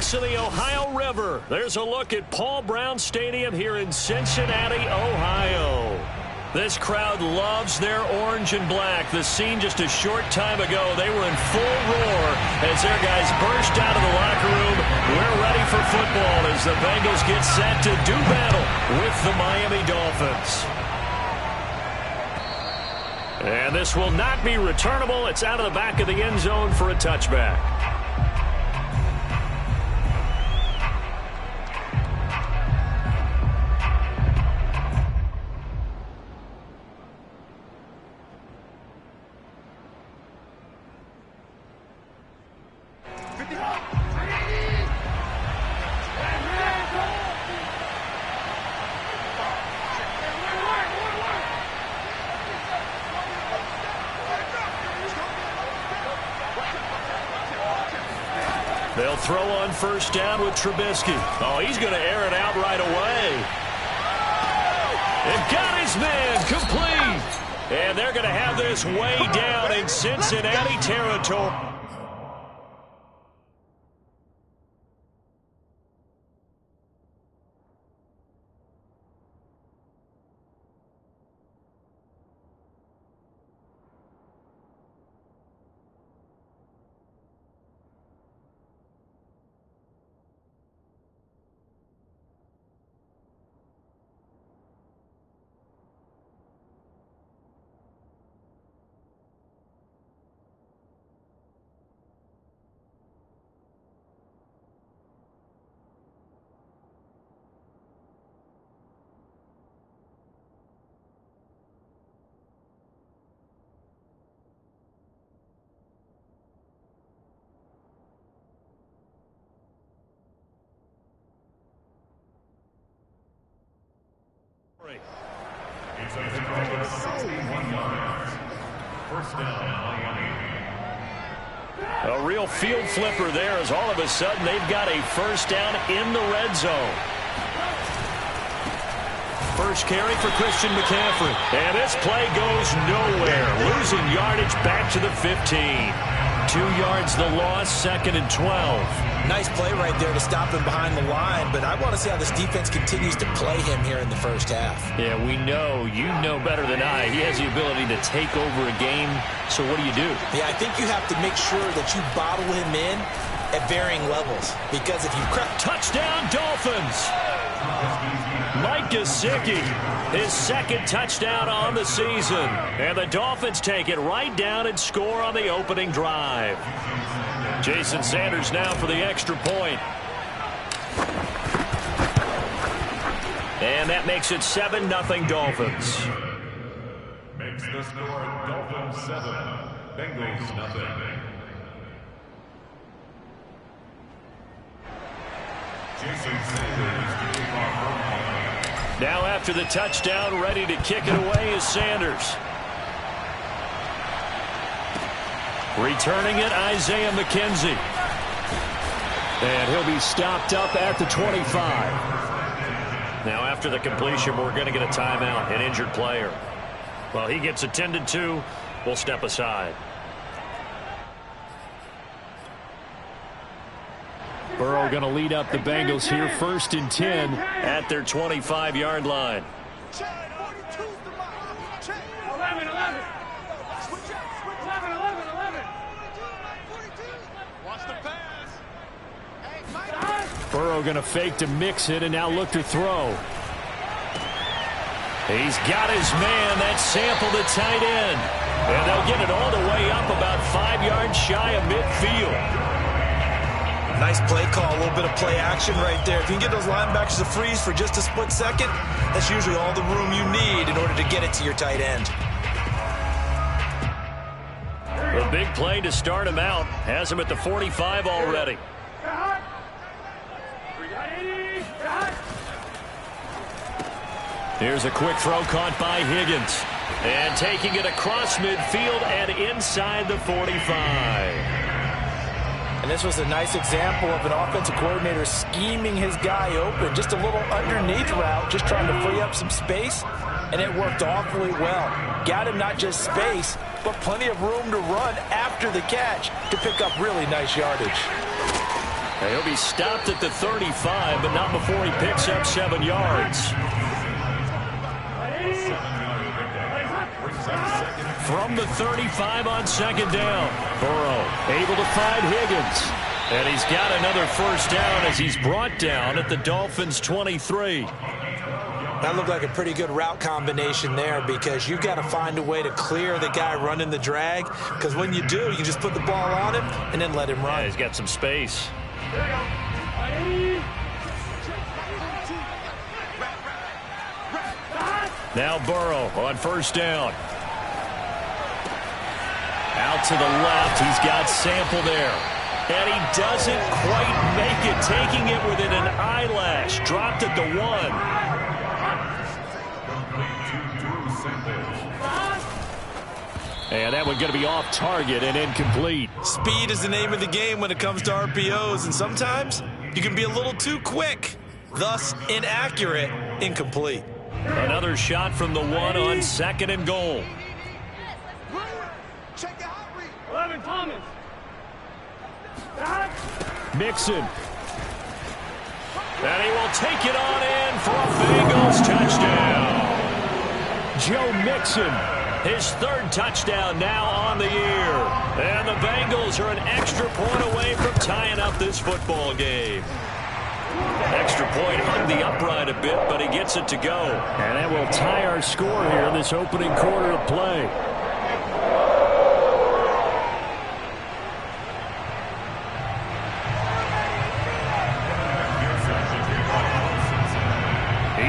voice of the Ohio River. There's a look at Paul Brown Stadium here in Cincinnati, Ohio. This crowd loves their orange and black. The scene just a short time ago, they were in full roar as their guys burst out of the locker room. We're ready for football as the Bengals get set to do battle with the Miami Dolphins. And this will not be returnable. It's out of the back of the end zone for a touchback. They'll throw on first down with Trubisky. Oh, he's going to air it out right away. And got his man complete. And they're going to have this way down in Cincinnati territory. A real field flipper there as all of a sudden they've got a first down in the red zone. First carry for Christian McCaffrey. And this play goes nowhere. Losing yardage back to the 15. 2 yards the loss, 2nd and 12. Nice play right there to stop him behind the line, but I want to see how this defense continues to play him here in the first half. Yeah, we know, you know better than I, he has the ability to take over a game, so what do you do? Yeah, I think you have to make sure that you bottle him in at varying levels, because if you touchdown Dolphins! Mike Gesicki, his 2nd touchdown on the season. And the Dolphins take it right down and score on the opening drive. Jason Sanders now for the extra point. And that makes it 7-0 Dolphins. Makes the score Dolphins 7, Bengals nothing. Jason Sanders. Now after the touchdown, ready to kick it away is Sanders. Returning it, Isaiah McKenzie. And he'll be stopped up at the 25. Now after the completion, we're going to get a timeout, an injured player. Well, he gets attended to. We'll step aside. Burrow going to lead up the Bengals here, 1st and 10 at their 25-yard line. Burrow going to fake to mix it and now look to throw. He's got his man. That's Sample, the tight end. And they'll get it all the way up about 5 yards shy of midfield. Nice play call, a little bit of play action right there. If you can get those linebackers to freeze for just a split second, that's usually all the room you need in order to get it to your tight end. A big play to start him out. Has him at the 45 already. Here's a quick throw caught by Higgins. And taking it across midfield and inside the 45. And this was a nice example of an offensive coordinator scheming his guy open. Just a little underneath route, just trying to free up some space. And it worked awfully well. Got him not just space, but plenty of room to run after the catch to pick up really nice yardage. And he'll be stopped at the 35, but not before he picks up 7 yards. From the 35 on second down, Burrow able to find Higgins. And he's got another first down as he's brought down at the Dolphins' 23. That looked like a pretty good route combination there because you've got to find a way to clear the guy running the drag, because when you do, you just put the ball on him and then let him run. Yeah, he's got some space. Now Burrow on first down. Out to the left, he's got Sample there. And he doesn't quite make it, taking it within an eyelash. Dropped at the 1. And that one going to be off target and incomplete. Speed is the name of the game when it comes to RPOs, and sometimes you can be a little too quick, thus inaccurate, incomplete. Another shot from the 1 on second and goal. Mixon. And he will take it on in for a Bengals touchdown. Joe Mixon, his 3rd touchdown now on the year. And the Bengals are an extra point away from tying up this football game. Extra point hung the upright a bit, but he gets it to go. And that will tie our score here in this opening quarter of play.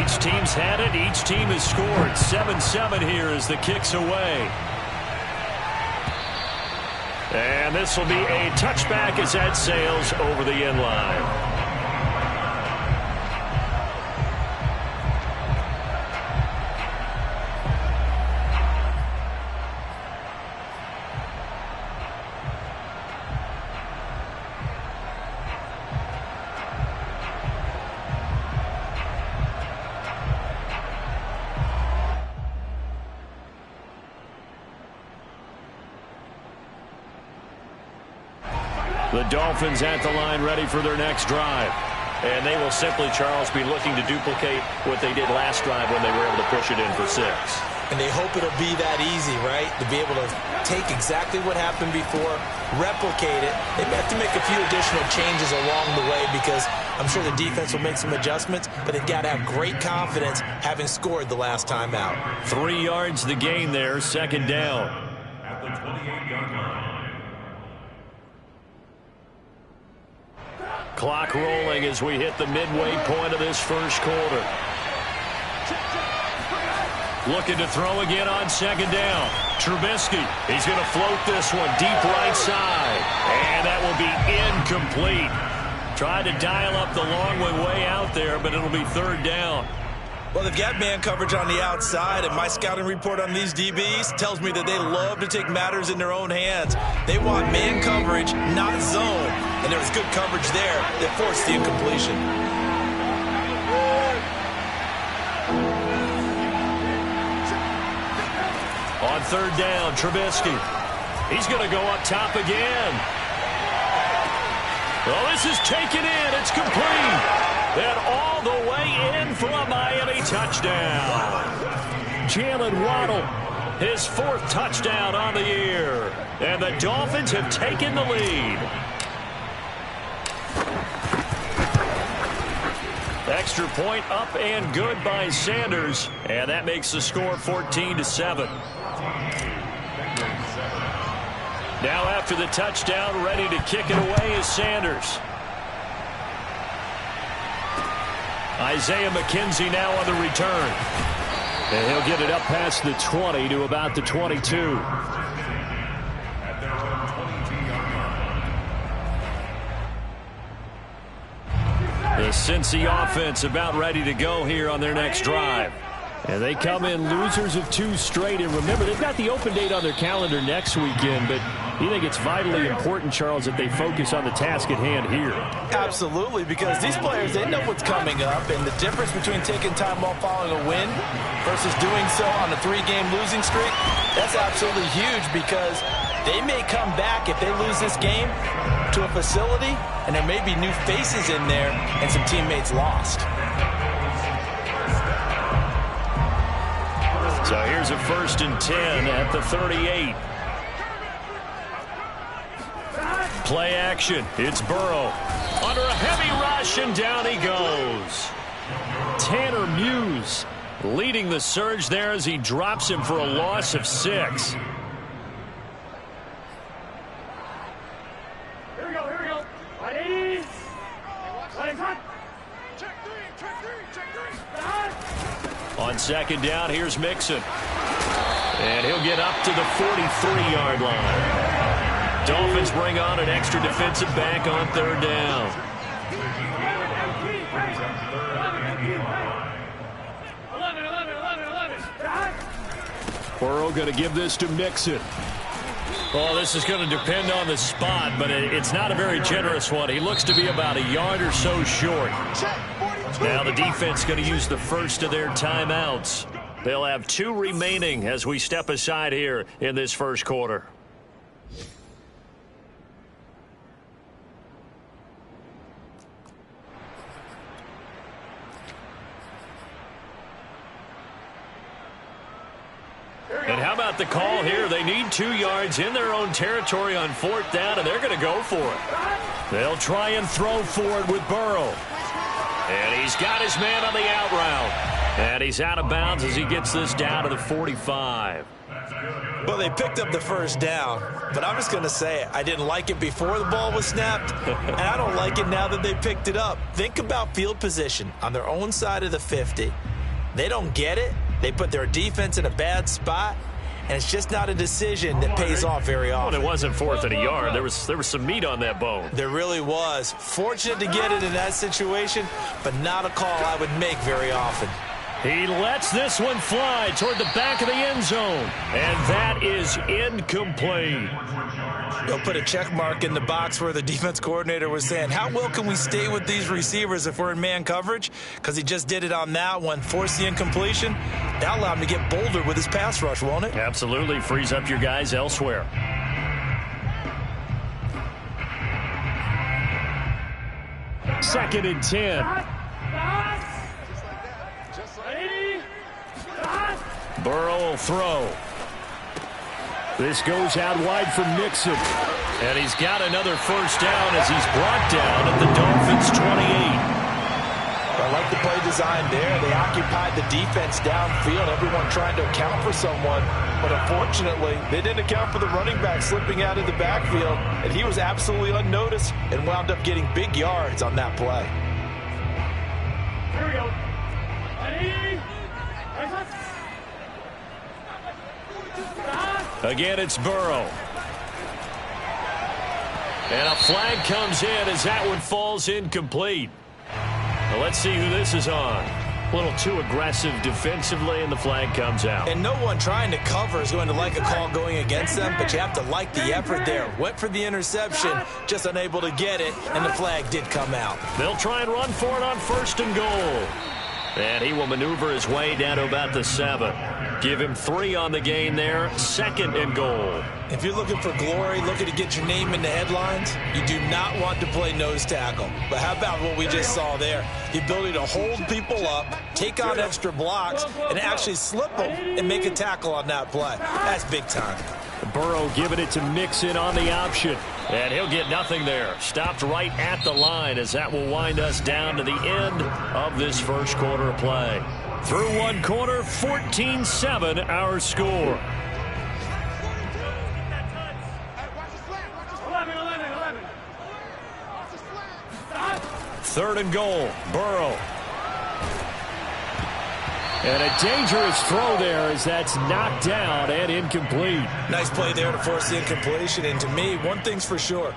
Each team's had it. Each team has scored. 7-7 here as the kick's away. And this will be a touchback as that sails over the end line. The Dolphins at the line ready for their next drive. And they will simply, Charles, be looking to duplicate what they did last drive when they were able to push it in for 6. And they hope it'll be that easy, right? To be able to take exactly what happened before, replicate it. They may have to make a few additional changes along the way because I'm sure the defense will make some adjustments, but they've got to have great confidence having scored the last time out. 3 yards the gain there, second down. At the 28-yard line. Clock rolling as we hit the midway point of this first quarter. Looking to throw again on second down. Trubisky, he's going to float this one deep right side. And that will be incomplete. Tried to dial up the long one way out there, but it'll be 3rd down. Well, they've got man coverage on the outside, and my scouting report on these DBs tells me that they love to take matters in their own hands. They want man coverage, not zone, and there was good coverage there that forced the incompletion. On 3rd down, Trubisky. He's going to go up top again. Well, this is taken in. It's complete. And all the way in for a Miami touchdown. Jalen Waddle, his 4th touchdown on the year. And the Dolphins have taken the lead. Extra point up and good by Sanders. And that makes the score 14-7. Now after the touchdown, ready to kick it away is Sanders. Isaiah McKenzie now on the return. And he'll get it up past the 20 to about the 22. At their own 22-yard line. The Cincy offense about ready to go here on their next drive. And they come in losers of 2 straight. And remember, they've got the open date on their calendar next weekend. But you think it's vitally important, Charles, that they focus on the task at hand here? Absolutely, because these players, they know what's coming up. And the difference between taking time off following a win versus doing so on a 3-game losing streak, that's absolutely huge because They may come back if they lose this game to a facility, and there may be new faces in there and some teammates lost. So here's a 1st and 10 at the 38. Play action. It's Burrow. Under a heavy rush, and down he goes. Tanner Muse leading the surge there as he drops him for a loss of 6. Here we go. Ready? On 2nd down, here's Mixon. And he'll get up to the 43-yard line. Dolphins bring on an extra defensive back on 3rd down. Burrow going to give this to Mixon. Well, this is going to depend on the spot, but it's not a very generous one. He looks to be about a yard or so short. Now the defense going to use the first of their timeouts. They'll have 2 remaining as we step aside here in this first quarter. And how about the call here? They need 2 yards in their own territory on 4th down, and they're going to go for it. They'll try and throw for it with Burrow. And he's got his man on the out route. And he's out of bounds as he gets this down to the 45. Well, they picked up the 1st down, but I'm just going to say it. I didn't like it before the ball was snapped, and I don't like it now that they picked it up. Think about field position on their own side of the 50. They don't get it. They put their defense in a bad spot, and it's just not a decision that pays off very often. Well, it wasn't 4th and a yard. There was some meat on that bone. There really was. Fortunate to get it in that situation, but not a call I would make very often. He lets this one fly toward the back of the end zone, and that is incomplete. They'll put a check mark in the box where the defense coordinator was saying, how well can we stay with these receivers if we're in man coverage? Because he just did it on that one, forced the incompletion. That'll allow him to get bolder with his pass rush, won't it? Absolutely. Frees up your guys elsewhere. Second and 10. Burrow will throw. This goes out wide for Mixon. And he's got another 1st down as he's brought down at the Dolphins' 28. I like the play design there. They occupied the defense downfield, everyone trying to account for someone. But unfortunately, they didn't account for the running back slipping out of the backfield. And he was absolutely unnoticed and wound up getting big yards on that play. Here we go. Ready? Again, it's Burrow. And a flag comes in as that one falls incomplete. Well, let's see who this is on. A little too aggressive defensively, and the flag comes out. And no one trying to cover is going to like a call going against them, but you have to like the effort there. Went for the interception, just unable to get it, and the flag did come out. They'll try and run for it on 1st and goal. And he will maneuver his way down to about the 7. Give him 3 on the gain there. 2nd and goal. If you're looking for glory, looking to get your name in the headlines, you do not want to play nose tackle. But how about what we just saw there? The ability to hold people up, take on extra blocks, and actually slip them and make a tackle on that play. That's big time. Burrow giving it to Mixon on the option. And he'll get nothing there. Stopped right at the line as that will wind us down to the end of this first quarter of play. Through one quarter, 14-7 our score. 3rd and goal, Burrow. And a dangerous throw there as that's knocked down and incomplete. Nice play there to force the incompletion. And to me, one thing's for sure.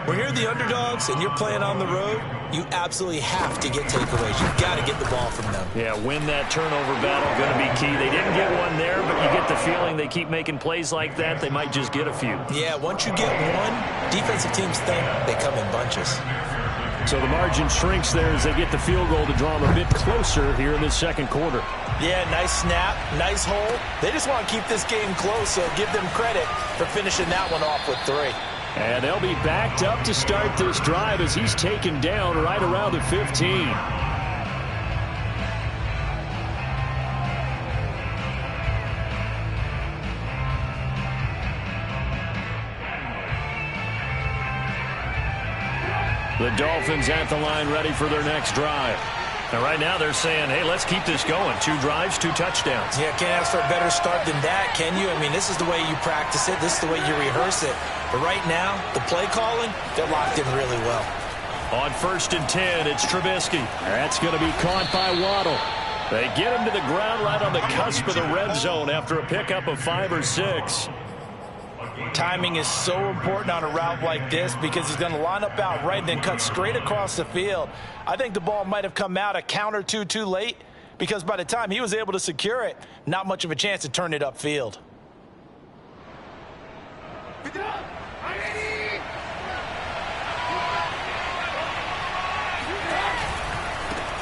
When you're the underdogs and you're playing on the road, you absolutely have to get takeaways. You've got to get the ball from them. Yeah, win that turnover battle, going to be key. They didn't get one there, but you get the feeling they keep making plays like that, they might just get a few. Yeah, once you get one, defensive teams think they come in bunches. So the margin shrinks there as they get the field goal to draw them a bit closer here in this second quarter. Yeah, nice snap, nice hold. They just want to keep this game close, so give them credit for finishing that one off with 3. And they'll be backed up to start this drive as he's taken down right around the 15. The Dolphins at the line ready for their next drive. And right now they're saying, hey, let's keep this going. 2 drives, 2 touchdowns. Yeah, can't ask for a better start than that, can you? I mean, this is the way you practice it. This is the way you rehearse it. But right now, the play calling, they're locked in really well. On 1st and 10, it's Trubisky. That's going to be caught by Waddle. They get him to the ground right on the cusp of the red zone after a pickup of 5 or 6. Timing is so important on a route like this because he's going to line up out right and then cut straight across the field. I think the ball might have come out a count or two too late because by the time he was able to secure it, not much of a chance to turn it upfield.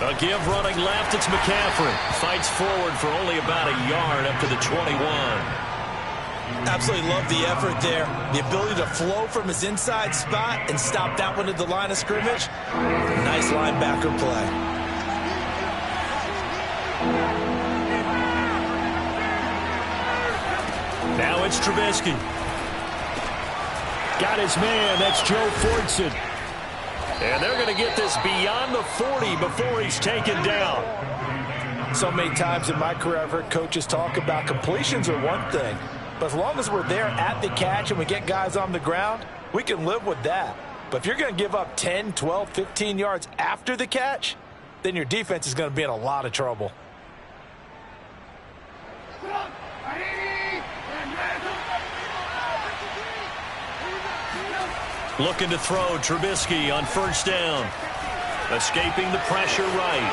A give running left, it's McCaffrey. Fights forward for only about a yard up to the 21. Absolutely love the effort there. The ability to flow from his inside spot and stop that one at the line of scrimmage. Nice linebacker play. Now it's Trubisky. Got his man. That's Joe Fortson. And they're going to get this beyond the 40 before he's taken down. So many times in my career I've heard coaches talk about completions are one thing. But as long as we're there at the catch and we get guys on the ground, we can live with that. But if you're going to give up 10, 12, 15 yards after the catch, then your defense is going to be in a lot of trouble. Looking to throw Trubisky on 1st down. Escaping the pressure right.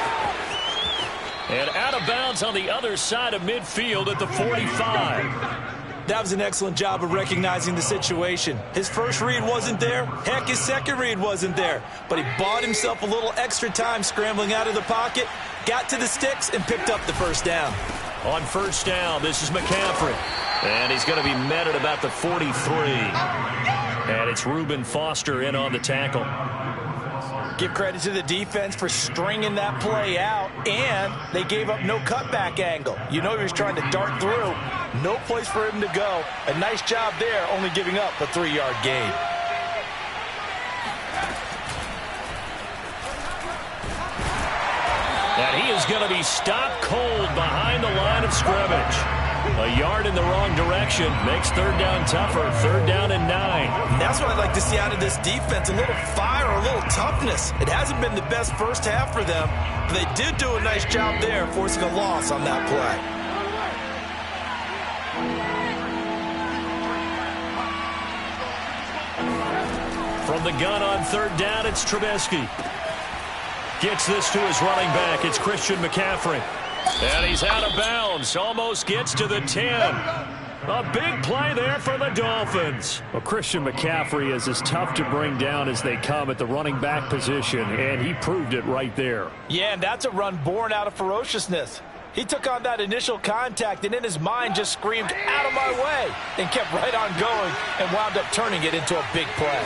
And out of bounds on the other side of midfield at the 45. That was an excellent job of recognizing the situation. His first read wasn't there. Heck, his second read wasn't there. But he bought himself a little extra time scrambling out of the pocket, got to the sticks, and picked up the 1st down. On 1st down, this is McCaffrey. And he's going to be met at about the 43. And it's Reuben Foster in on the tackle. Give credit to the defense for stringing that play out, and they gave up no cutback angle. You know he was trying to dart through. No place for him to go. A nice job there, only giving up a 3-yard gain. And he is going to be stopped cold behind the line of scrimmage. A yard in the wrong direction makes 3rd down tougher. 3rd down and 9. And that's what I'd like to see out of this defense. A little fire, a little toughness. It hasn't been the best first half for them, but they did do a nice job there, forcing a loss on that play. From the gun on 3rd down, it's Trubisky. Gets this to his running back. It's Christian McCaffrey. And he's out of bounds. Almost gets to the 10. A big play there for the Dolphins. Well, Christian McCaffrey is as tough to bring down as they come at the running back position, and he proved it right there. Yeah, and that's a run born out of ferociousness. He took on that initial contact and in his mind just screamed, "Out of my way," and kept right on going and wound up turning it into a big play.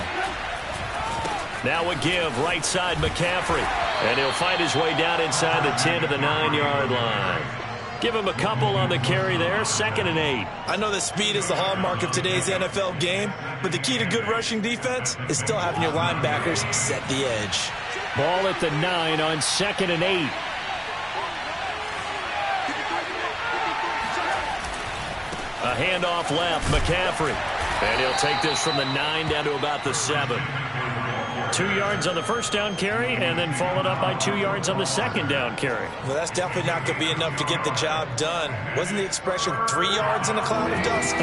Now a give, right side McCaffrey. And he'll find his way down inside the 10 to the 9-yard line. Give him a couple on the carry there, 2nd and 8. I know that speed is the hallmark of today's NFL game, but the key to good rushing defense is still having your linebackers set the edge. Ball at the 9 on 2nd and 8. A handoff left, McCaffrey. And he'll take this from the 9 down to about the 7. 2 yards on the 1st down carry, and then followed up by 2 yards on the 2nd down carry. Well, that's definitely not going to be enough to get the job done. Wasn't the expression 3 yards in a cloud of dust?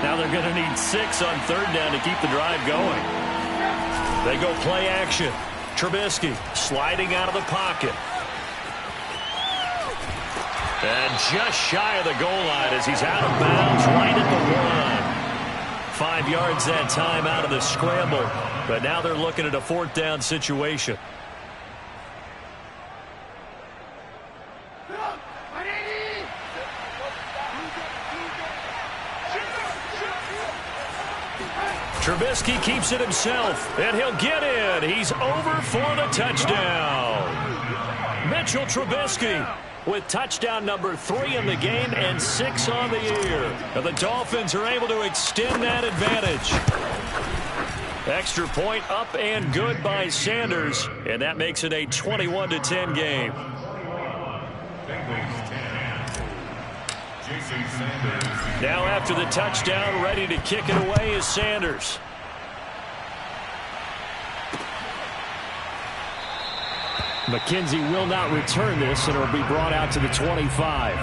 Now they're going to need 6 on 3rd down to keep the drive going. They go play action. Trubisky sliding out of the pocket. And just shy of the goal line as he's out of bounds right at the 1. 5 yards that time out of the scramble. But now they're looking at a 4th down situation. Trubisky keeps it himself, and he'll get in. He's over for the touchdown. Mitchell Trubisky with touchdown number 3 in the game and 6 on the year. And the Dolphins are able to extend that advantage. Extra point up and good by Sanders, and that makes it a 21-10 game. Now after the touchdown, ready to kick it away is Sanders. McKenzie will not return this, and it will be brought out to the 25.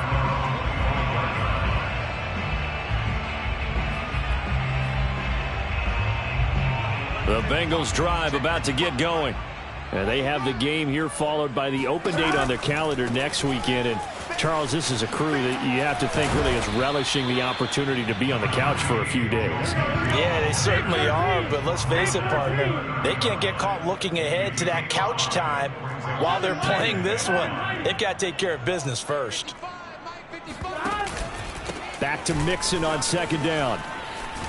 The Bengals drive about to get going. And they have the game here followed by the open date on their calendar next weekend. And Charles, this is a crew that you have to think really is relishing the opportunity to be on the couch for a few days. Yeah, they certainly are, but let's face it, partner. They can't get caught looking ahead to that couch time while they're playing this one. They've got to take care of business first. Back to Mixon on second down.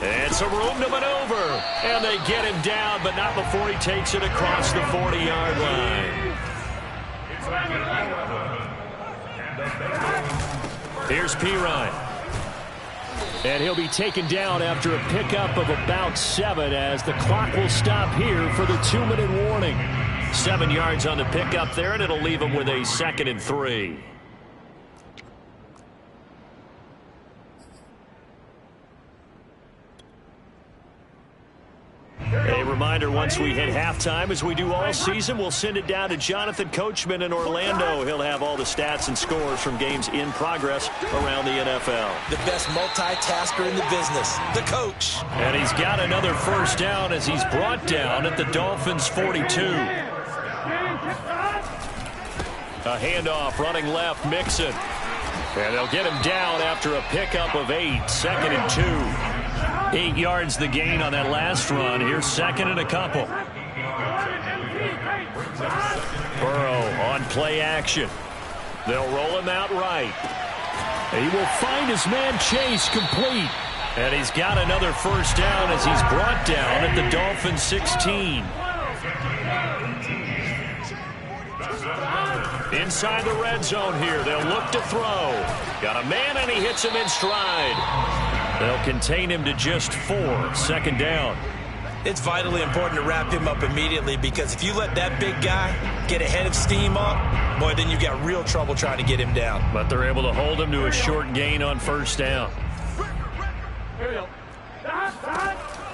And some room to maneuver. And they get him down, but not before he takes it across the 40-yard line. Here's Pirine. And he'll be taken down after a pickup of about 7 as the clock will stop here for the 2-minute warning. 7 yards on the pickup there, and it'll leave him with a 2nd and 3. A reminder, once we hit halftime, as we do all season, we'll send it down to Jonathan Coachman in Orlando. He'll have all the stats and scores from games in progress around the NFL. The best multitasker in the business, the coach. And he's got another first down as he's brought down at the Dolphins' 42. A handoff running left, Mixon. And they'll get him down after a pickup of 8, 2nd and 2. 8 yards the gain on that last run. Here's 2nd and a couple. Burrow on play action. They'll roll him out right. He will find his man Chase complete. And he's got another first down as he's brought down at the Dolphins' 16. Inside the red zone here. They'll look to throw. Got a man, and he hits him in stride. They'll contain him to just 4, 2nd down. It's vitally important to wrap him up immediately, because if you let that big guy get ahead of steam up, boy, then you got real trouble trying to get him down. But they're able to hold him to a short gain on first down.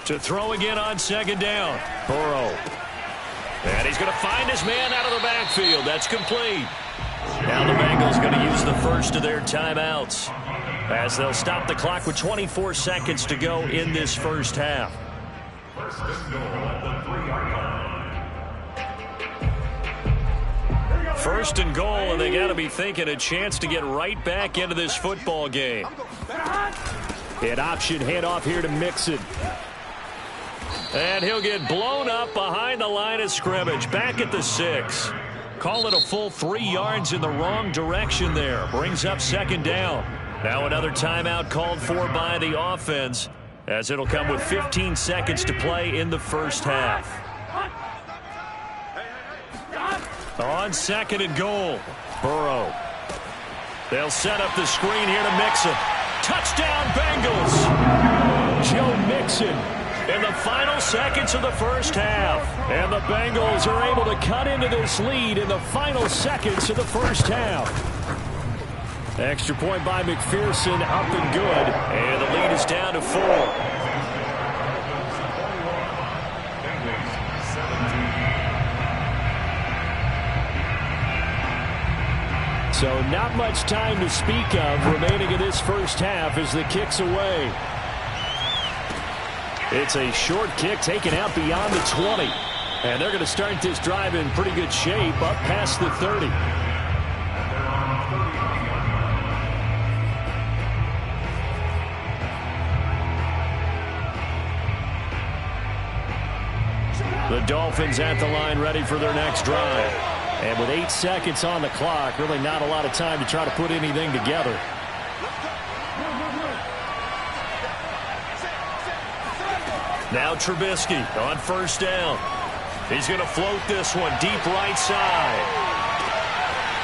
To throw again on 2nd down. Burrow. And he's going to find his man out of the backfield. That's complete. Now the Bengals going to use the first of their timeouts, as they'll stop the clock with 24 seconds to go in this first half. First and goal, and they got to be thinking a chance to get right back into this football game. An option handoff here to Mixon. And he'll get blown up behind the line of scrimmage, back at the 6. Call it a full 3 yards in the wrong direction there. Brings up 2nd down. Now another timeout called for by the offense, as it'll come with 15 seconds to play in the first half. On 2nd and goal, Burrow. They'll set up the screen here to Mixon. Touchdown, Bengals! Joe Mixon in the final seconds of the first half. And the Bengals are able to cut into this lead in the final seconds of the first half. Extra point by McPherson, up and good. And the lead is down to 4. So not much time to speak of remaining in this first half as the kick's away. It's a short kick taken out beyond the 20. And they're going to start this drive in pretty good shape up past the 30. The Dolphins at the line ready for their next drive. And with 8 seconds on the clock, really not a lot of time to try to put anything together. Now Trubisky on first down. He's going to float this one deep right side.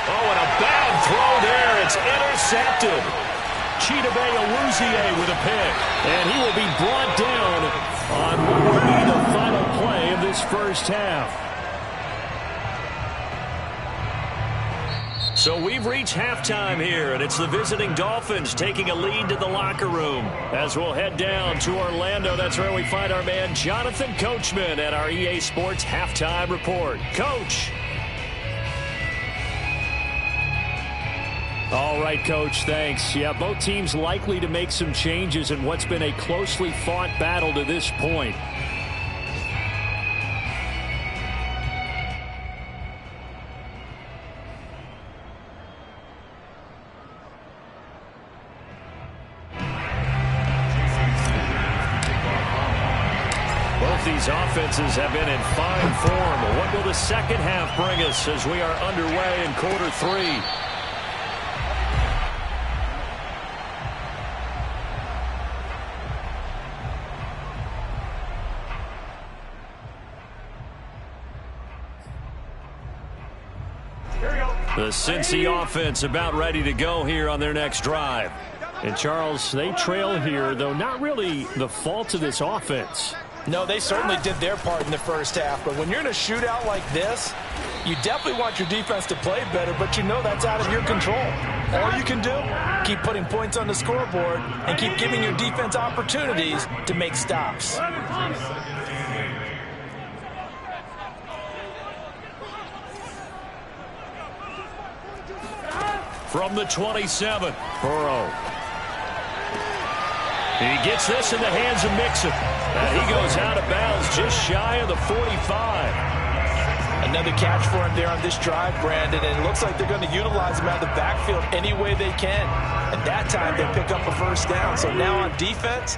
Oh, and a bad throw there. It's intercepted. Chidobe Awuzie with a pick. And he will be brought down on what will be the final play of this first half. So we've reached halftime here, and it's the visiting Dolphins taking a lead to the locker room. As we'll head down to Orlando, that's where we find our man Jonathan Coachman at our EA Sports Halftime Report. Coach. All right, Coach, thanks. Yeah, both teams likely to make some changes in what's been a closely fought battle to this point. These offenses have been in fine form. What will the second half bring us as we are underway in quarter three? The Cincy offense about ready to go here on their next drive. And Charles, they trail here, though not really the fault of this offense. No, they certainly did their part in the first half. But when you're in a shootout like this, you definitely want your defense to play better, but you know that's out of your control. All you can do, keep putting points on the scoreboard and keep giving your defense opportunities to make stops. From the 27, Burrow. He gets this in the hands of Mixon. And he goes out of bounds just shy of the 45. Another catch for him there on this drive, Brandon, and it looks like they're going to utilize him out of the backfield any way they can. At that time, they pick up a first down. So now on defense,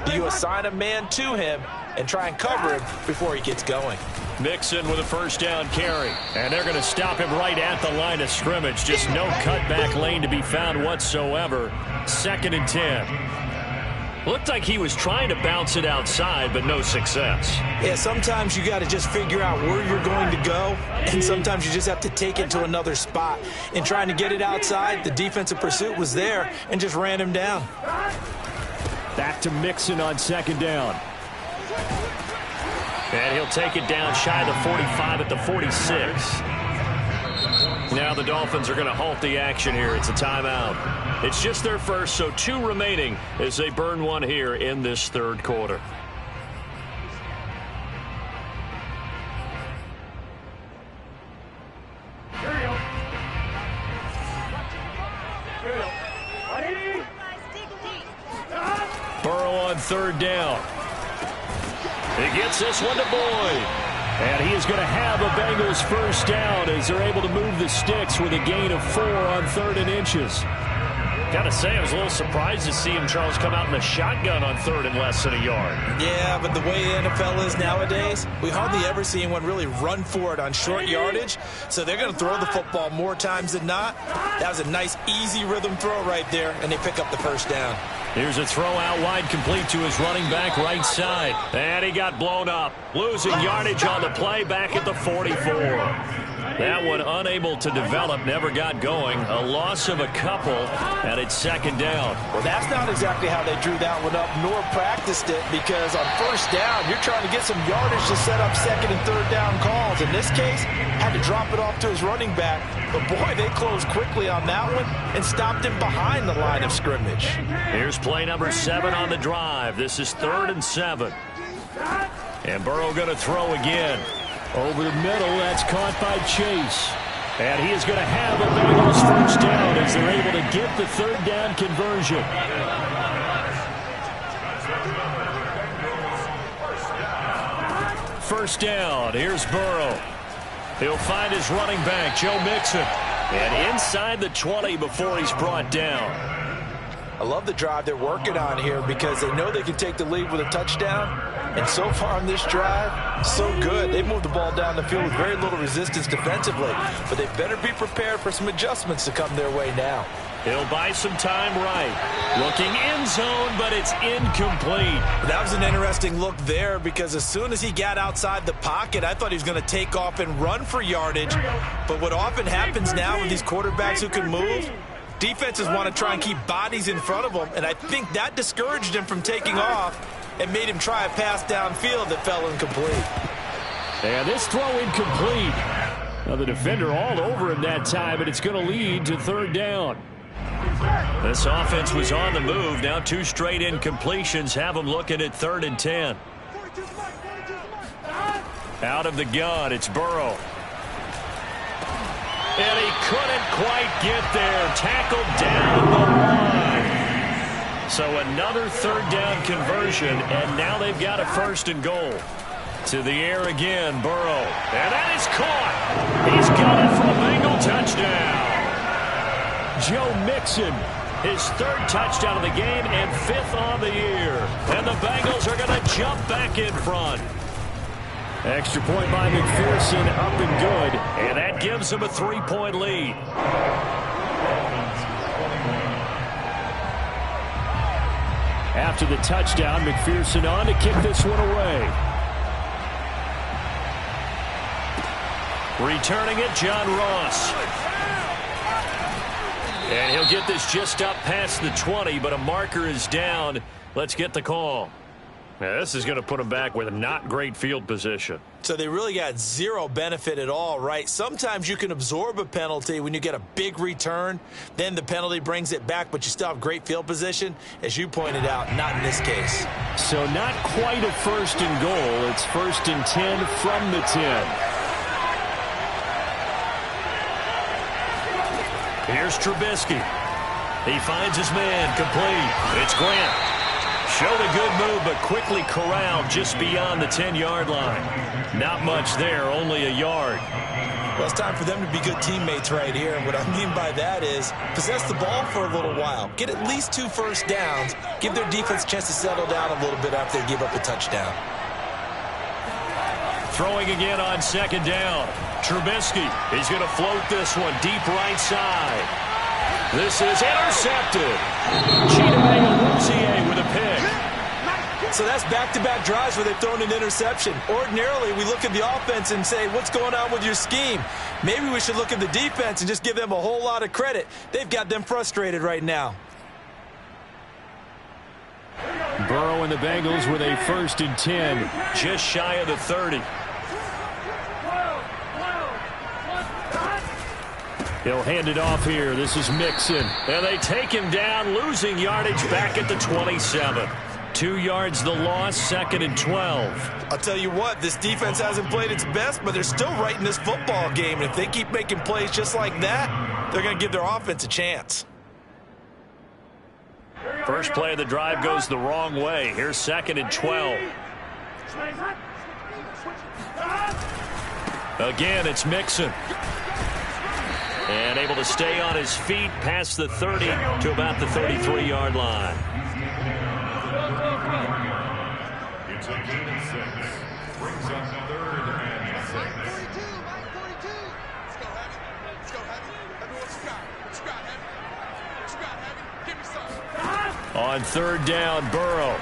do you assign a man to him and try and cover him before he gets going? Mixon with a first down carry. And they're going to stop him right at the line of scrimmage. Just no cutback lane to be found whatsoever. 2nd and 10. Looked like he was trying to bounce it outside, but no success. Yeah, sometimes you got to just figure out where you're going to go, and sometimes you just have to take it to another spot. In trying to get it outside, the defensive pursuit was there and just ran him down. Back to Mixon on 2nd down. And he'll take it down shy of the 45 at the 46. Now the Dolphins are going to halt the action here. It's a timeout. It's just their first, so 2 remaining as they burn one here in this third quarter. Here we go. Ready? Burrow on 3rd down. He gets this one to Boyd. And he is going to have a Bengals first down as they're able to move the sticks with a gain of 4 on 3rd and inches. Got to say, I was a little surprised to see him, Charles, come out in the shotgun on 3rd and less than a yard. Yeah, but the way the NFL is nowadays, we hardly ever see anyone really run for it on short yardage. So they're going to throw the football more times than not. That was a nice, easy rhythm throw right there, and they pick up the first down. Here's a throw out wide, complete to his running back right side. And he got blown up. Losing yardage on the play back at the 44. That one unable to develop, never got going. A loss of a couple, and it's 2nd down. Well, that's not exactly how they drew that one up, nor practiced it, because on first down, you're trying to get some yardage to set up 2nd and 3rd down calls. In this case, had to drop it off to his running back. But, boy, they closed quickly on that one and stopped him behind the line of scrimmage. Here's play number 7 on the drive. This is 3rd and 7. And Burrow going to throw again. Over the middle, that's caught by Chase. And he is going to have a Bengals first down as they're able to get the 3rd down conversion. First down, here's Burrow. He'll find his running back, Joe Mixon. And inside the 20 before he's brought down. I love the drive they're working on here because they know they can take the lead with a touchdown. And so far on this drive, so good. They moved the ball down the field with very little resistance defensively. But they better be prepared for some adjustments to come their way now. He'll buy some time right. Looking end zone, but it's incomplete. That was an interesting look there because as soon as he got outside the pocket, I thought he was going to take off and run for yardage. But what often happens now with these quarterbacks who can move, defenses want to try and keep bodies in front of them, and I think that discouraged him from taking off and made him try a pass downfield that fell incomplete. And this throw incomplete. Now the defender all over him that time, and it's going to lead to third down. This offense was on the move. Now 2 straight incompletions have them looking at 3rd and 10. Out of the gun, it's Burrow. And he couldn't quite get there. Tackled down the line. So another 3rd down conversion, and now they've got a 1st and goal. To the air again, Burrow. And that is caught. He's got it for a Bengal touchdown. Joe Mixon, his 3rd touchdown of the game and 5th on the year. And the Bengals are going to jump back in front. Extra point by McPherson, up and good. And that gives them a 3-point lead. After the touchdown, McPherson on to kick this one away. Returning it, John Ross. And he'll get this just up past the 20, but a marker is down. Let's get the call. Now, this is going to put them back with a not great field position. So they really got zero benefit at all, right? Sometimes you can absorb a penalty when you get a big return. Then the penalty brings it back, but you still have great field position. As you pointed out, not in this case. So not quite a 1st and goal. It's 1st and 10 from the 10. Here's Trubisky. He finds his man, complete. It's Grant. Showed a good move, but quickly corralled just beyond the 10-yard line. Not much there, only a yard. Well, it's time for them to be good teammates right here. And what I mean by that is possess the ball for a little while. Get at least 2 first downs. Give their defense a chance to settle down a little bit after they give up a touchdown. Throwing again on 2nd down. Trubisky, he's going to float this one deep right side. This is intercepted. Chidobe with a pick. So that's back-to-back drives where they've thrown an interception. Ordinarily, we look at the offense and say, what's going on with your scheme? Maybe we should look at the defense and just give them a whole lot of credit. They've got them frustrated right now. Burrow and the Bengals with a 1st and 10, just shy of the 30. He'll hand it off here. This is Mixon. And they take him down, losing yardage back at the 27. 2 yards the loss, 2nd and 12. I'll tell you what, this defense hasn't played its best, but they're still right in this football game. And if they keep making plays just like that, they're going to give their offense a chance. First play of the drive goes the wrong way. Here's 2nd and 12. Again, it's Mixon. And able to stay on his feet past the 30 to about the 33-yard line. It's a gain of 6. Brings up 3rd and 6. Let's go, Heavy. Let's go, Heavy. Heavy, what you got? What you got, Heavy? What you got, Heavy? Give me some. On 3rd down, Burrow.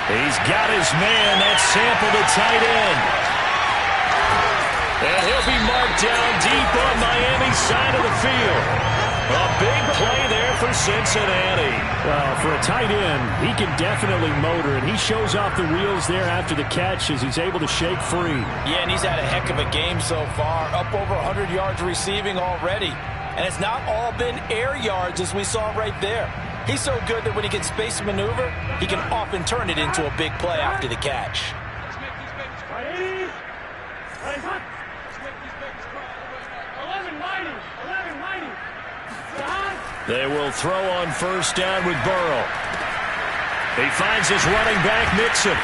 He's got his man. That's Sample, the tight end. And he'll be marked down deep on Miami's side of the field. A big play there for Cincinnati. Well, for a tight end, he can definitely motor, and he shows off the wheels there after the catch as he's able to shake free. Yeah, and he's had a heck of a game so far, up over 100 yards receiving already. And it's not all been air yards as we saw right there. He's so good that when he can space maneuver, he can often turn it into a big play after the catch. They will throw on 1st down with Burrow. He finds his running back, Mixon.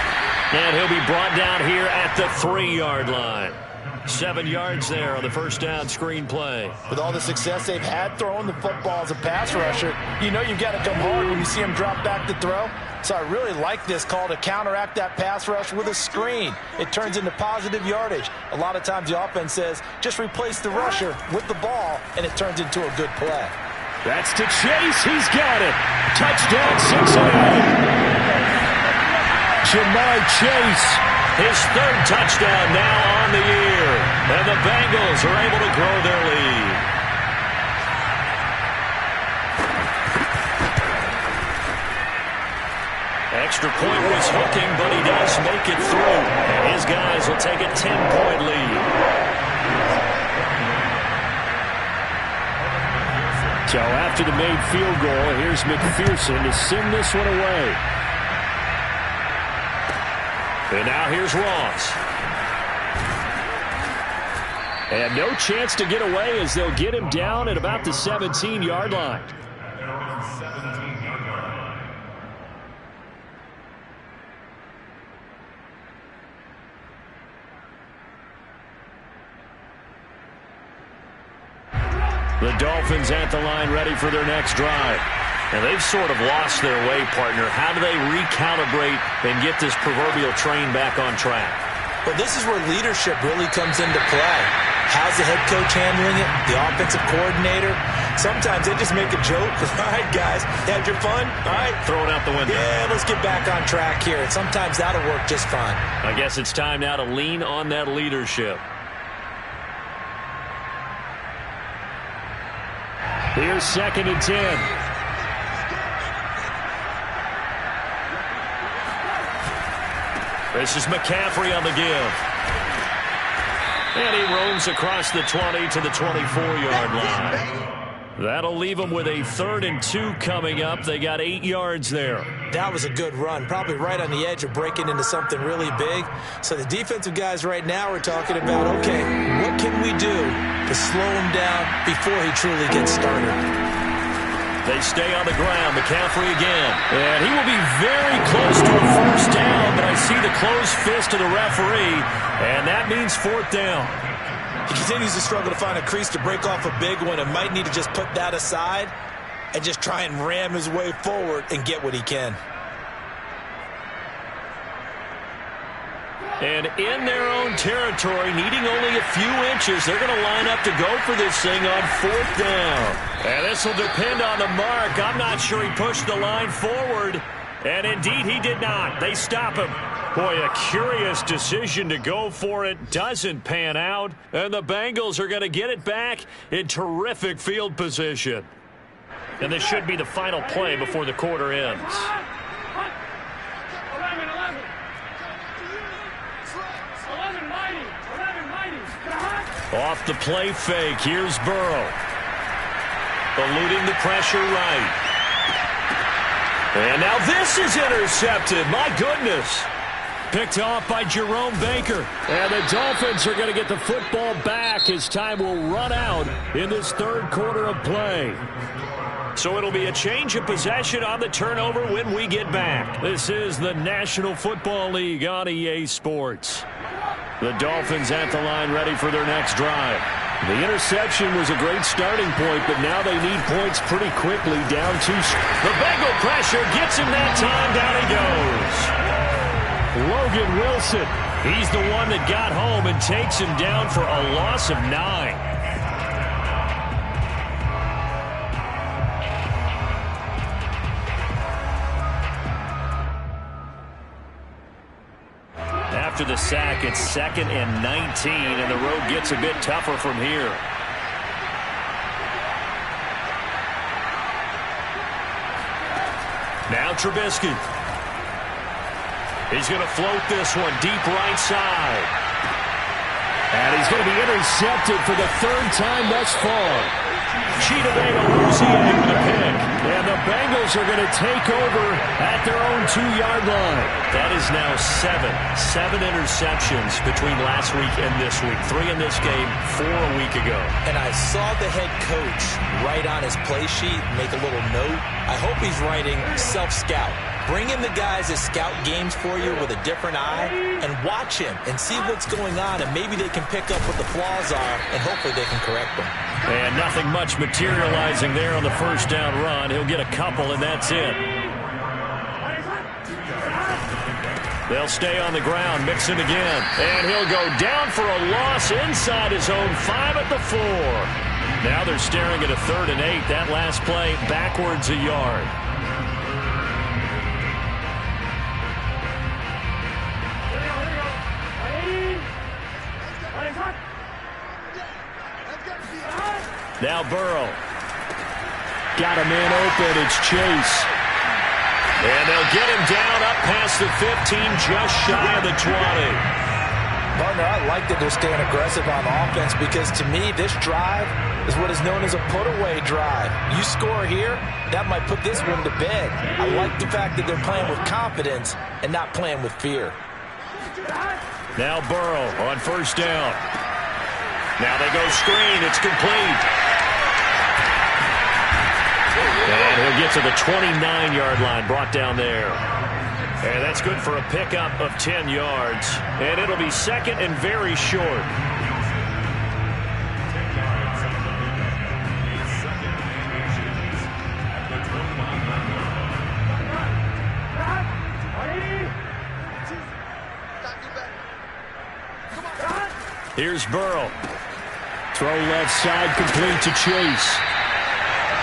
And he'll be brought down here at the 3-yard line. 7 yards there on the first down screen play. With all the success they've had throwing the football as a pass rusher, you know you've got to come hard when you see him drop back to throw. So I really like this call to counteract that pass rush with a screen. It turns into positive yardage. A lot of times the offense says, just replace the rusher with the ball, and it turns into a good play. That's to Chase. He's got it. Touchdown, Cincinnati. Jamar Chase, his 3rd touchdown now on the year. And the Bengals are able to grow their lead. Extra point was hooking, but he does make it through. And his guys will take a 10-point lead. So after the made field goal, here's McPherson to send this one away. And now here's Ross. And no chance to get away as they'll get him down at about the 17-yard line. The Dolphins at the line ready for their next drive. And they've sort of lost their way, partner. How do they recalibrate and get this proverbial train back on track? Well, this is where leadership really comes into play. How's the head coach handling it? The offensive coordinator? Sometimes they just make a joke. All right, guys, had your fun? All right. Throw it out the window. Yeah, let's get back on track here. And sometimes that'll work just fine. I guess it's time now to lean on that leadership. Here's 2nd and 10. This is McCaffrey on the give. And he roams across the 20 to the 24-yard line. That'll leave them with a 3rd and 2 coming up. They got 8 yards there. That was a good run, probably right on the edge of breaking into something really big. So the defensive guys right now are talking about, okay, what can we do to slow him down before he truly gets started? They stay on the ground. McCaffrey again. And he will be very close to a 1st down, but I see the closed fist of the referee, and that means 4th down. He continues to struggle to find a crease to break off a big one and might need to just put that aside and just try and ram his way forward and get what he can. And in their own territory, needing only a few inches, they're going to line up to go for this thing on 4th down. And this will depend on the mark. I'm not sure he pushed the line forward. And indeed, he did not. They stop him. Boy, a curious decision to go for it. Doesn't pan out. And the Bengals are going to get it back in terrific field position. And this should be the final play before the quarter ends. 11, Off the play fake. Here's Burrow. Eluding the pressure right. And now this is intercepted. My goodness. Picked off by Jerome Baker. And the Dolphins are going to get the football back as time will run out in this 3rd quarter of play. So it'll be a change of possession on the turnover when we get back. This is the National Football League on EA Sports. The Dolphins at the line ready for their next drive. The interception was a great starting point, but now they need points pretty quickly. Down 2. The Bengal pressure gets him that time. Down he goes. Logan Wilson. He's the one that got home and takes him down for a loss of 9. After the sack, it's 2nd and 19, and the road gets a bit tougher from here. Now Trubisky. He's going to float this one deep right side. And he's going to be intercepted for the 3rd time thus far. Cheetah Luzier with a pick. And the Bengals are going to take over at their own 2-yard line. That is now 7 interceptions between last week and this week. 3 in this game, 4 a week ago. And I saw the head coach write on his play sheet, make a little note. I hope he's writing self-scout. Bring in the guys that scout games for you with a different eye and watch him and see what's going on, and maybe they can pick up what the flaws are, and hopefully they can correct them. And nothing much materializing there on the first down run. He'll get a couple, and that's it. They'll stay on the ground, mixing again. And he'll go down for a loss inside his own 5 at the 4. Now they're staring at a 3rd and 8. That last play backwards a yard. Now Burrow. Got a man open. It's Chase. And they'll get him down up past the 15, just shy of the 20. Partner, I like that they're staying aggressive on offense because, to me, this drive is what is known as a put-away drive. You score here, that might put this one to bed. I like the fact that they're playing with confidence and not playing with fear. Now Burrow on first down. Now they go screen. It's complete. And he'll get to the 29-yard line, brought down there. And that's good for a pickup of 10 yards. And it'll be second and very short. Here's Burrow. Throw left side, complete to Chase.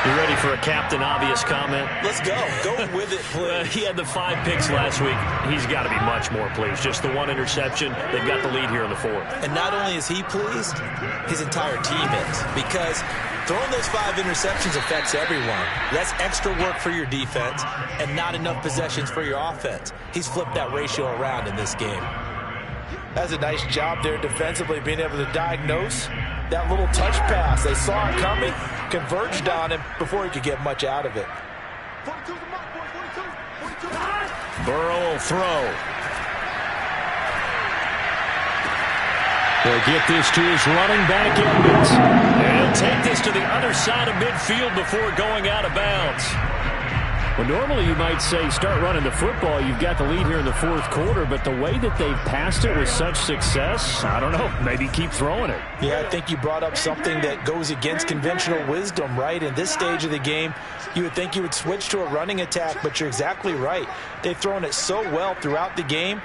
You ready for a Captain Obvious comment? Let's go. Go with it, please. He had the 5 picks last week. He's got to be much more pleased. Just the 1 interception. They've got the lead here in the 4th. And not only is he pleased, his entire team is. Because throwing those 5 interceptions affects everyone. That's extra work for your defense and not enough possessions for your offense. He's flipped that ratio around in this game. That's a nice job there defensively, being able to diagnose that little touch pass. They saw it coming, converged on him before he could get much out of it. Burrow will throw. He'll get this to his running back, Edmonds. And he'll take this to the other side of midfield before going out of bounds. Well, normally you might say start running the football. You've got the lead here in the 4th quarter, but the way that they've passed it with such success, I don't know, maybe keep throwing it. Yeah, I think you brought up something that goes against conventional wisdom, right? In this stage of the game, you would think you would switch to a running attack, but you're exactly right. They've thrown it so well throughout the game,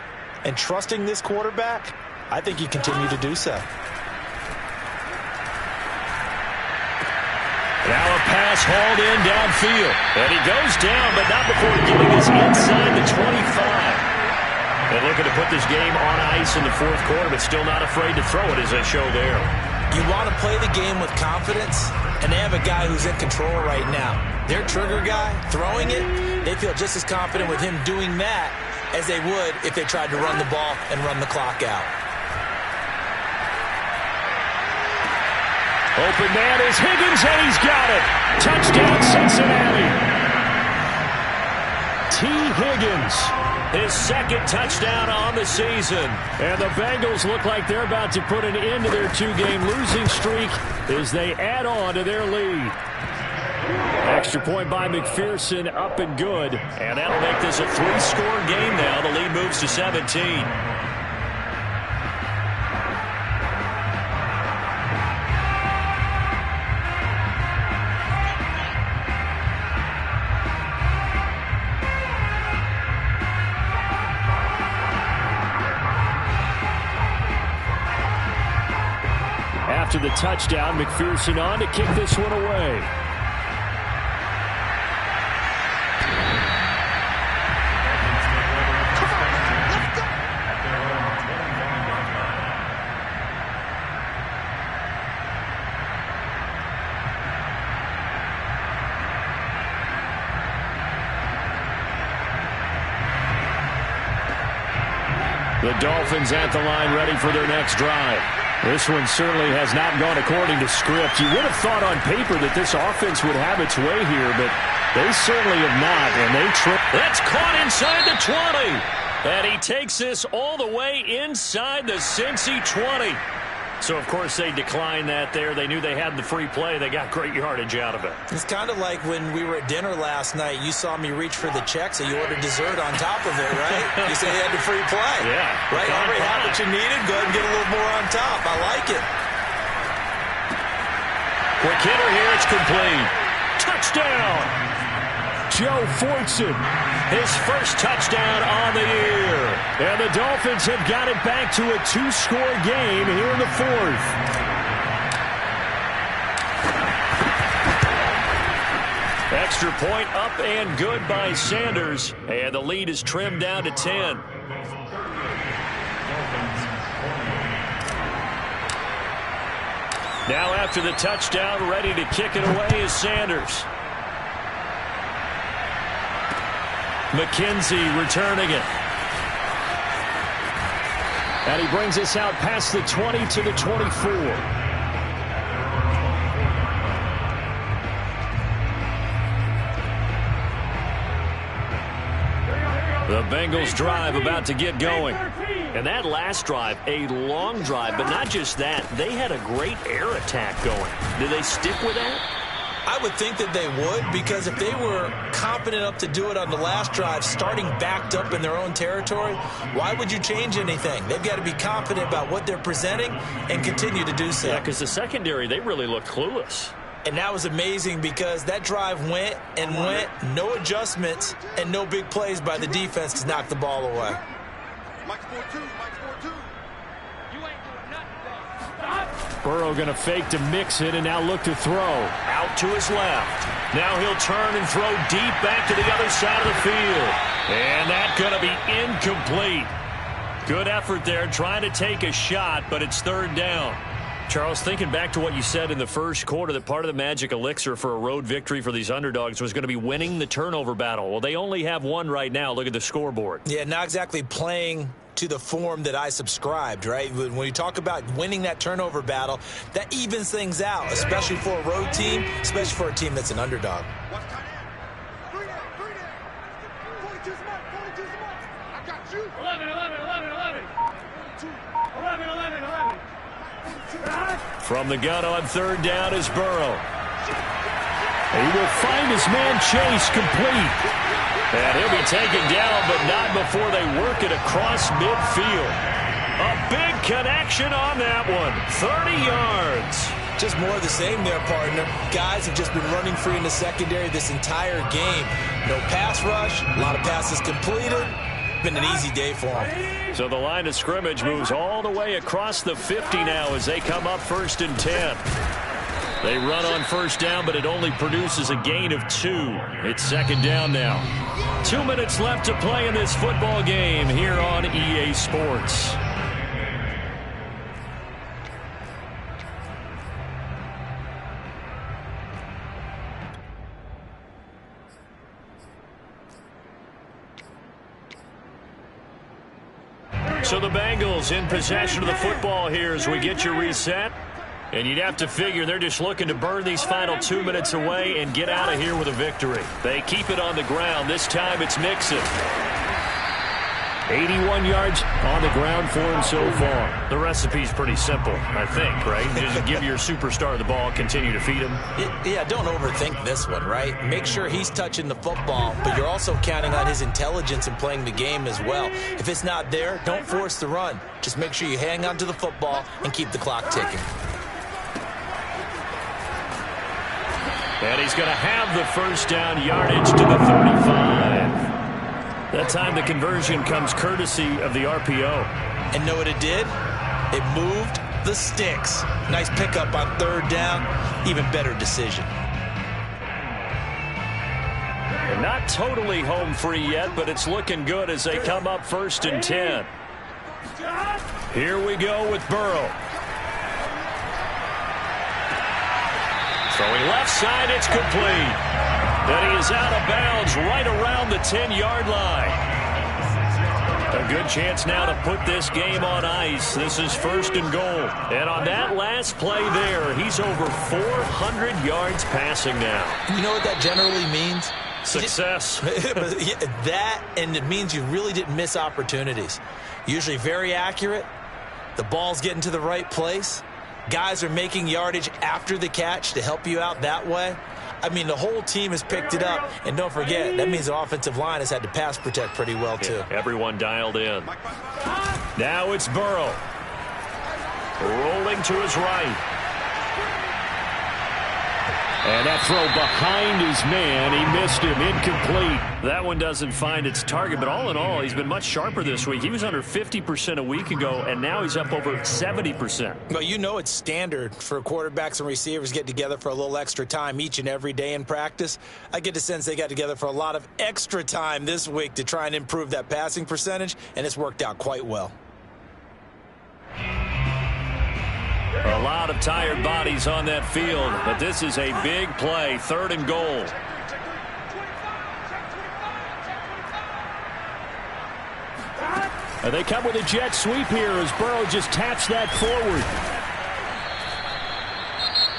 and trusting this quarterback, I think you continue to do so. Now a pass hauled in downfield. And he goes down, but not before getting us inside the 25. And looking to put this game on ice in the 4th quarter, but still not afraid to throw it as they show there. You want to play the game with confidence, and they have a guy who's in control right now. Their trigger guy, throwing it, they feel just as confident with him doing that as they would if they tried to run the ball and run the clock out. Open man is Higgins, and he's got it. Touchdown, Cincinnati. T. Higgins, his 2nd touchdown on the season. And the Bengals look like they're about to put an end to their 2-game losing streak as they add on to their lead. Extra point by McPherson, up and good. And that'll make this a 3-score game now. The lead moves to 17. After the touchdown, McPherson on to kick this one away. The Dolphins at the line, ready for their next drive. This one certainly has not gone according to script. You would have thought on paper that this offense would have its way here, but they certainly have not, and they That's caught inside the 20. And he takes this all the way inside the Cincy 20. So, of course, they declined that there. They knew they had the free play. They got great yardage out of it. It's kind of like when we were at dinner last night. You saw me reach for the check, so you ordered dessert on top of it, right? You said you had the free play. Yeah. Right? You already had what you needed. Go ahead and get a little more on top. I like it. Quick hitter here. It's complete. Touchdown. Joe Fortson, his first touchdown on the year. And the Dolphins have got it back to a 2-score game here in the fourth. Extra point up and good by Sanders. And the lead is trimmed down to 10. Now after the touchdown, ready to kick it away is Sanders. McKenzie returning it. And he brings us out past the 20 to the 24. The Bengals drive about to get going. And that last drive, a long drive, but not just that. They had a great air attack going. Did they stick with that? I would think that they would, because if they were confident enough to do it on the last drive, starting backed up in their own territory, why would you change anything? They've got to be confident about what they're presenting and continue to do so. Yeah, because the secondary, they really looked clueless. And that was amazing because that drive went and went, no adjustments, and no big plays by the defense to knock the ball away. Mike's 4-2, Mike's 4-2. You ain't doing nothing, dog. Burrow going to fake to mix it and now look to throw. Out to his left. Now he'll turn and throw deep back to the other side of the field. And that's going to be incomplete. Good effort there trying to take a shot, but it's third down. Charles, thinking back to what you said in the first quarter, that part of the magic elixir for a road victory for these underdogs was going to be winning the turnover battle. Well, they only have one right now. Look at the scoreboard. Yeah, not exactly playing to the form that I subscribed, right? When you talk about winning that turnover battle, that evens things out, especially for a road team, especially for a team that's an underdog. Watch tight end. 3 down. 42 smart. 42 smart. I got you. 11, 11, 11, 11. 11, 11, 11. From the gun on third down is Burrow. He will find his man Chase complete. And he'll be taken down, but not before they work it across midfield. A big connection on that one. 30 yards. Just more of the same there, partner. Guys have just been running free in the secondary this entire game. No pass rush, a lot of passes completed. Been an easy day for them. So the line of scrimmage moves all the way across the 50 now as they come up 1st and 10. They run on first down, but it only produces a gain of 2. It's second down now. 2 minutes left to play in this football game here on EA Sports. So the Bengals in possession of the football here as we get you reset. And you'd have to figure they're just looking to burn these final 2 minutes away and get out of here with a victory. They keep it on the ground. This time it's Mixon. 81 yards on the ground for him so far. The recipe's pretty simple, I think, right? Just give your superstar the ball, continue to feed him. Yeah, don't overthink this one, right? Make sure he's touching the football, but you're also counting on his intelligence in playing the game as well. If it's not there, don't force the run. Just make sure you hang on to the football and keep the clock ticking. And he's going to have the first down, yardage to the 35. That time the conversion comes courtesy of the RPO. And know what it did? It moved the sticks. Nice pickup on third down. Even better decision. And not totally home free yet, but it's looking good as they come up 1st and 10. Here we go with Burrow. Throwing left side, it's complete. And he is out of bounds right around the 10-yard line. A good chance now to put this game on ice. This is 1st and goal. And on that last play there, he's over 400 yards passing now. You know what that generally means? Success. That, and it means you really didn't miss opportunities. Usually very accurate. The ball's getting to the right place. guys are making yardage after the catch to help you out that way. I mean, the whole team has picked it up. And don't forget, that means the offensive line has had to pass protect pretty well, too. Yeah, everyone dialed in. Now it's Burrow. Rolling to his right. And that throw behind his man, he missed him, incomplete. That one doesn't find its target, but all in all, he's been much sharper this week. He was under 50% a week ago, and now he's up over 70%. Well, you know it's standard for quarterbacks and receivers to get together for a little extra time each and every day in practice. I get the sense they got together for a lot of extra time this week to try and improve that passing percentage, and it's worked out quite well. A lot of tired bodies on that field, but this is a big play, 3rd and goal. And they come with a jet sweep here as Burrow just taps that forward.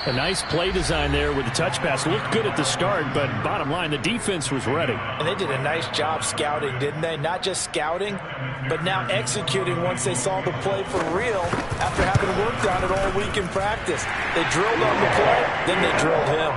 A nice play design there with the touch pass. Looked good at the start, but bottom line, the defense was ready. And they did a nice job scouting, didn't they? Not just scouting, but now executing once they saw the play for real after having worked on it all week in practice. They drilled on the play, then they drilled him.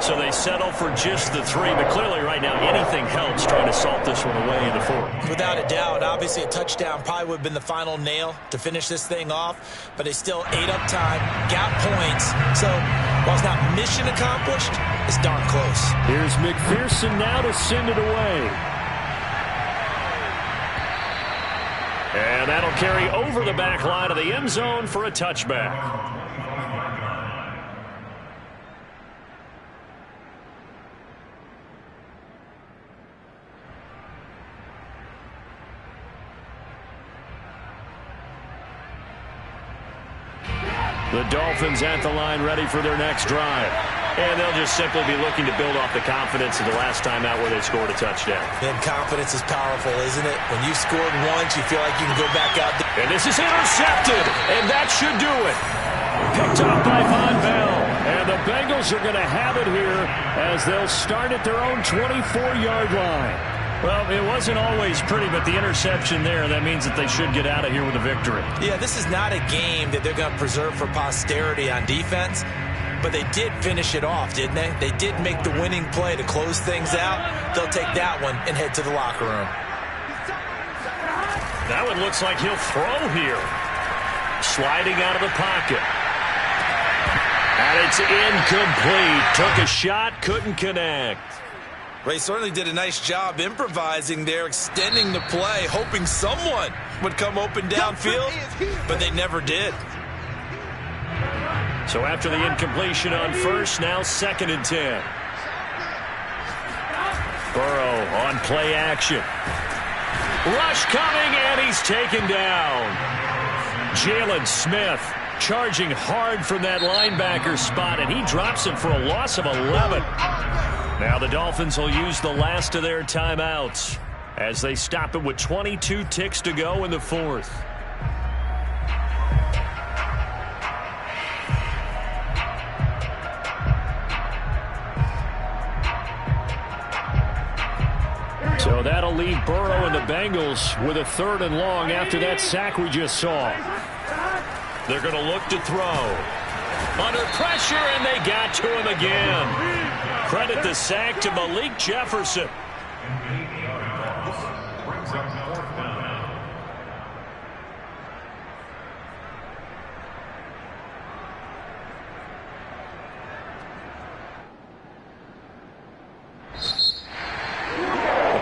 So they settle for just the 3, but clearly right now anything helps trying to salt this one away in the 4th. Without a doubt, obviously a touchdown probably would have been the final nail to finish this thing off, but they still ate up time, got points. So while it's not mission accomplished, it's darn close. Here's McPherson now to send it away. And that'll carry over the back line of the end zone for a touchback. The Dolphins at the line ready for their next drive. And they'll just simply be looking to build off the confidence of the last time out where they scored a touchdown. And confidence is powerful, isn't it? When you've scored once, you feel like you can go back out there. And this is intercepted, and that should do it. Picked off by Von Bell. And the Bengals are going to have it here as they'll start at their own 24-yard line. Well, it wasn't always pretty, but the interception there, that means that they should get out of here with a victory. Yeah, this is not a game that they're going to preserve for posterity on defense, but they did finish it off, didn't they? They did make the winning play to close things out. They'll take that one and head to the locker room. That one looks like he'll throw here. Sliding out of the pocket. And it's incomplete. Took a shot, couldn't connect. Ray certainly did a nice job improvising there, extending the play, hoping someone would come open downfield, but they never did. So after the incompletion on first, now 2nd and 10. Burrow on play action. Rush coming, and he's taken down. Jalen Smith charging hard from that linebacker spot, and he drops him for a loss of 11. Now the Dolphins will use the last of their timeouts as they stop it with 22 ticks to go in the 4th. So that'll leave Burrow and the Bengals with a 3rd and long after that sack we just saw. They're going to look to throw. Under pressure, and they got to him again. Credit the sack to Malik Jefferson.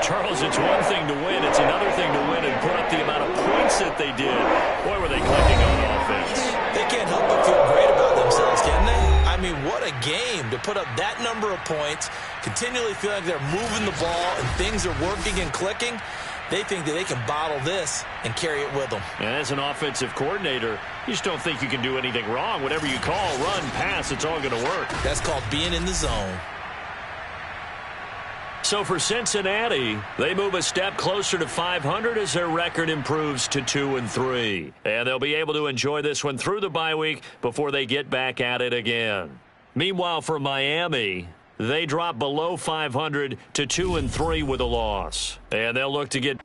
Charles, it's one thing to win. It's another thing to win and put up the amount of points that they did. Boy, were they clicking on offense. They can't help but feel great about themselves, can they? I mean, what a game to put up that number of points, continually feel like they're moving the ball and things are working and clicking. They think that they can bottle this and carry it with them. And as an offensive coordinator, you just don't think you can do anything wrong. Whatever you call, run, pass, it's all going to work. That's called being in the zone. So for Cincinnati, they move a step closer to 500 as their record improves to 2-3. And they'll be able to enjoy this one through the bye week before they get back at it again. Meanwhile, for Miami, they drop below 500 to 2-3 with a loss. And they'll look to get